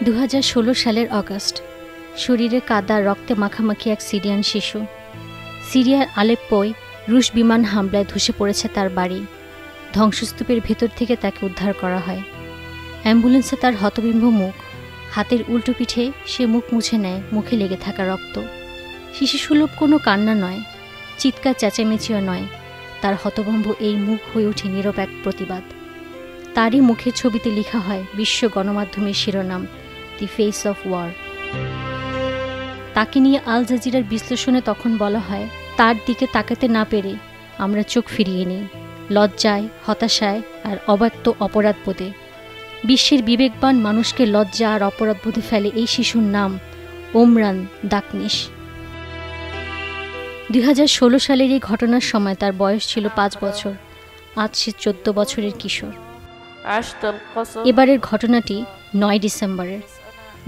2016 সালের অগাস্ট, শরীরে কাদা রক্তে মাখামাখি এক সিরিয়ান শিশু। সিরিয়ার আলেপ্পোয় রুশ বিমান হামলায় ধসে পড়েছে তার বাড়ি। ধ্বংসস্তূপের ভেতর থেকে তাকে উদ্ধার করা হয়। অ্যাম্বুলেন্সে তার হতবিম্ব মুখ, হাতের উল্টো পিঠে সে মুখ মুছে নেয় মুখে লেগে থাকা রক্ত। শিশুসুলভ কোনো কান্না নয়, চিৎকার চেঁচামেচিও নয়, তার হতভম্ব এই মুখ হয়ে ওঠে নীরব এক প্রতিবাদ। তারই মুখের ছবিতে লেখা হয় বিশ্ব গণমাধ্যমের শিরোনাম, দি ফেস অফ ওয়ার। তাকে নিয়ে আল জাজিরার বিশ্লেষণে তখন বলা হয়, তার দিকে তাকাতে না পেরে আমরা চোখ ফিরিয়ে নিই, লজ্জায়, হতাশায় আর অব্যক্ত অপরাধবোধে। বিশ্বের বিবেকবান মানুষকে লজ্জা আর অপরাধবোধে ফেলে এই শিশুর নাম ওমরান দাকনিশ। 2016 সালের এই ঘটনার সময় তার বয়স ছিল 5 বছর। আজ সে 14 বছরের কিশোর। এবারের ঘটনাটি 9 ডিসেম্বরের।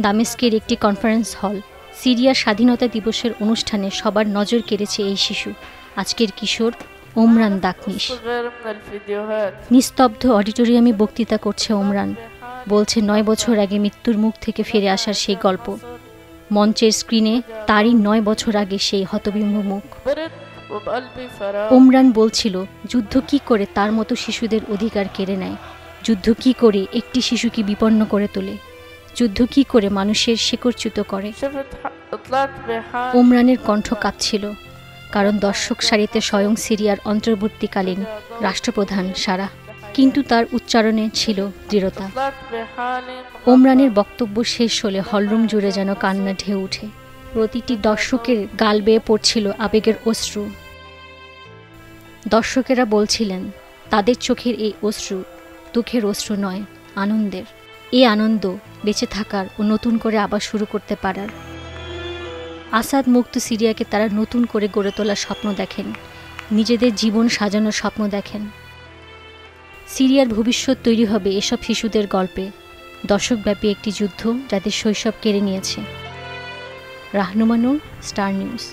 দামেস্কের একটি কনফারেন্স হল। সিরিয়ার স্বাধীনতা দিবসের অনুষ্ঠানে সবার নজর কেড়েছে এই শিশু, আজকের কিশোর ওমরান দাকনিশ। নিস্তব্ধ অডিটোরিয়ামে বক্তৃতা করছে ওমরান, বলছে 9 বছর আগে মৃত্যুর মুখ থেকে ফিরে আসার সেই গল্প। মঞ্চের স্ক্রিনে তারই 9 বছর আগে সেই হতবিম্ব মুখ। ওমরান বলছিল, যুদ্ধ কি করে তার মতো শিশুদের অধিকার কেড়ে নেয়, যুদ্ধ কি করে একটি শিশুকে বিপন্ন করে তোলে, যুদ্ধ কি করে মানুষের শেকড়চ্যুত করে। ওমরানের কণ্ঠ কাঁপছিল, কারণ দর্শক সারিতে স্বয়ং সিরিয়ার অন্তর্বর্তীকালীন রাষ্ট্রপ্রধান সারাহ, কিন্তু তার উচ্চারণে ছিল দৃঢ়তা। ওমরানের বক্তব্য শেষ হলে হলরুম জুড়ে যেন কান্না ঢেউ উঠে। প্রতিটি দর্শকের গাল বেয়ে পড়ছিল আবেগের অশ্রু। দর্শকেরা বলছিলেন, তাদের চোখের এই অশ্রু দুঃখের অশ্রু নয়, আনন্দের। এই আনন্দ বেঁচে থাকার ও নতুন করে আবার শুরু করতে পারার। আসাদ মুক্ত সিরিয়াকে তারা নতুন করে গড়ে তোলার স্বপ্ন দেখেন, নিজেদের জীবন সাজানোর স্বপ্ন দেখেন। সিরিয়ার ভবিষ্যৎ তৈরি হবে এসব শিশুদের গল্পে, দশকব্যাপী একটি যুদ্ধ যাদের শৈশব কেড়ে নিয়েছে। রাহনুমানুর, স্টার নিউজ।